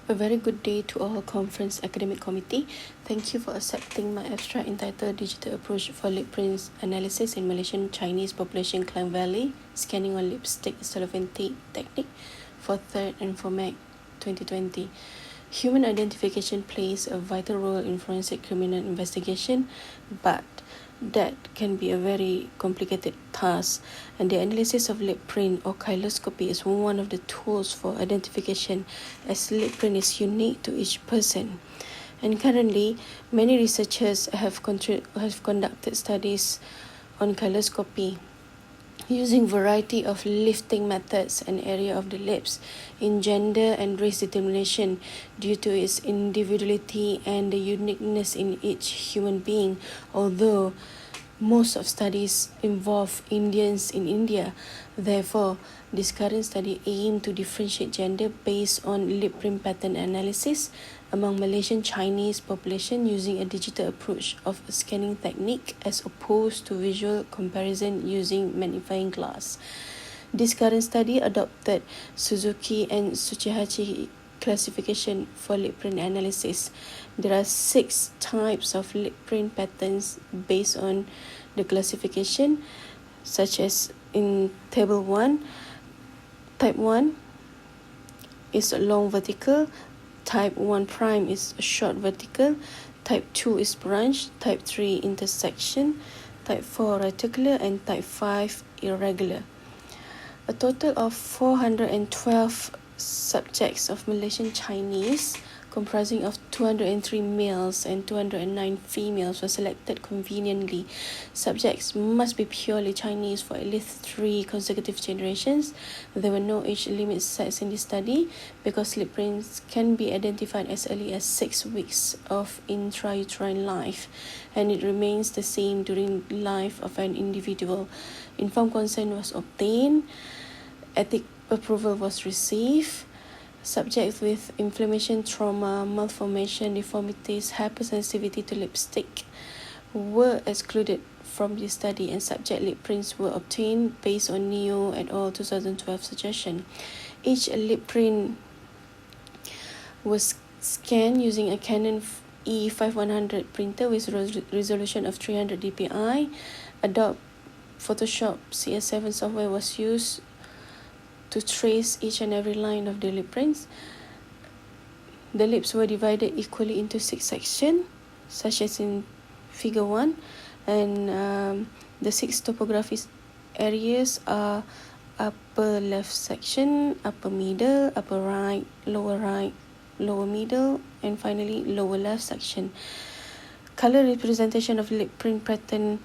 A very good day to our conference academic committee. Thank you for accepting my abstract entitled Digital Approach for Lip Print Analysis in Malaysian Chinese Population Klang Valley, Scanning on Lipstick-cellophane Technique for 3rd INFOMEC 2020. Human identification plays a vital role in forensic criminal investigation, but that can be a very complicated task, and the analysis of lip print or chyloscopy is one of the tools for identification, as lip print is unique to each person. And currently, many researchers have conducted studies on chyloscopy using variety of lifting methods and area of the lips in gender and race determination due to its individuality and the uniqueness in each human being, although most of studies involve Indians in India. Therefore, this current study aims to differentiate gender based on lip print pattern analysis among Malaysian Chinese population using a digital approach of a scanning technique as opposed to visual comparison using magnifying glass. This current study adopted Suzuki and Tsuchihashi classification for lip print analysis. There are 6 types of lip print patterns based on the classification, such as in table 1, type 1 is a long vertical, type 1 prime is a short vertical, type 2 is branch, type 3 intersection, type 4 reticular, and type 5 irregular. A total of 412 subjects of Malaysian Chinese, comprising of 203 males and 209 females, were selected conveniently. Subjects must be purely Chinese for at least 3 consecutive generations. There were no age limit set in this study because lip prints can be identified as early as 6 weeks of intrauterine life, and it remains the same during life of an individual. Informed consent was obtained. Ethic approval was received. Subjects with inflammation, trauma, malformation, deformities, hypersensitivity to lipstick were excluded from this study, and subject lip prints were obtained based on Neo et al. 2012 suggestion. Each lip print was scanned using a Canon E5100 printer with resolution of 300 dpi. Adobe Photoshop CS7 software was used to trace each and every line of the lip prints. The lips were divided equally into 6 sections, such as in figure 1, and the 6 topographic areas are upper left section, upper middle, upper right, lower middle, and finally lower left section. Color representation of lip print pattern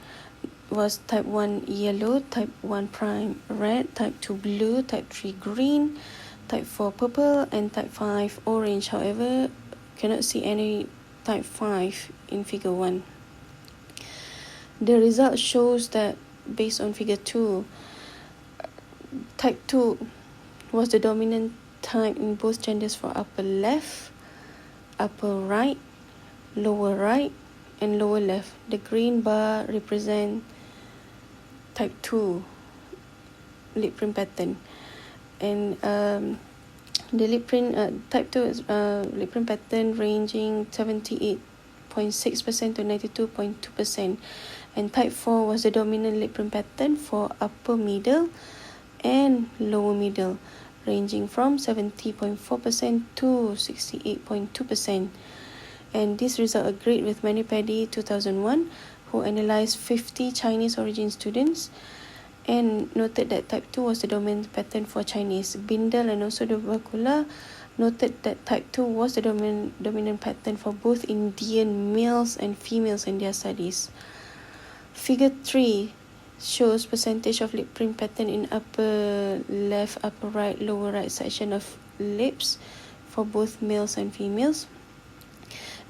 was type 1 yellow, type 1 prime red, type 2 blue, type 3 green, type 4 purple, and type 5 orange. However, cannot see any type 5 in figure 1. The result shows that based on figure 2, type 2 was the dominant type in both genders for upper left, upper right, and lower left. The green bar represents type 2 lip print pattern, and the lip print type 2 is lip print pattern ranging 78.6% to 92.2%, and type 4 was the dominant lip print pattern for upper middle and lower middle, ranging from 70.4% to 68.2%. And this result agreed with Manipedi 2001, who analysed 50 Chinese origin students and noted that type 2 was the dominant pattern for Chinese. Bindal and also the Bakula noted that type 2 was the dominant pattern for both Indian males and females in their studies. Figure 3 shows percentage of lip print pattern in upper left, upper right, lower right section of lips for both males and females.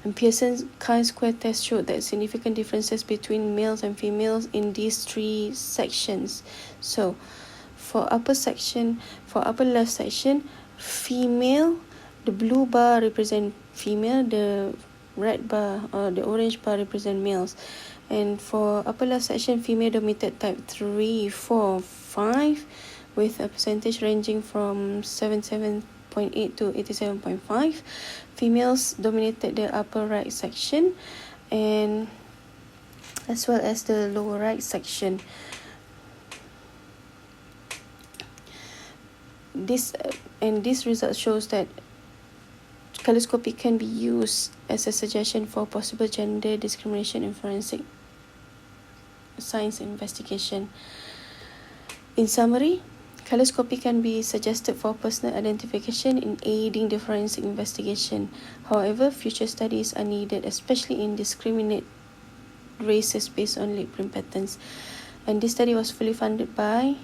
And Pearson's chi-square test showed that significant differences between males and females in these 3 sections. So, for upper left section, female, the blue bar represent female, the red bar or the orange bar represent males. And for upper left section, female dominated type 3, 4, 5, with a percentage ranging from 77 87.8 to 87.5. Females dominated the upper right section and as well as the lower right section. This result shows that colonoscopy can be used as a suggestion for possible gender discrimination in forensic science investigation. In summary, colonoscopy can be suggested for personal identification in aiding the forensic investigation. However, future studies are needed, especially in discriminate races based on lip print patterns. And this study was fully funded by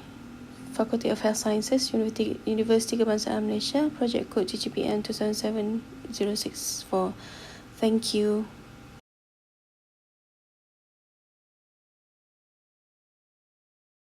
Faculty of Health Sciences, University Kebangsaan Malaysia, project code GGPN 207064. Thank you.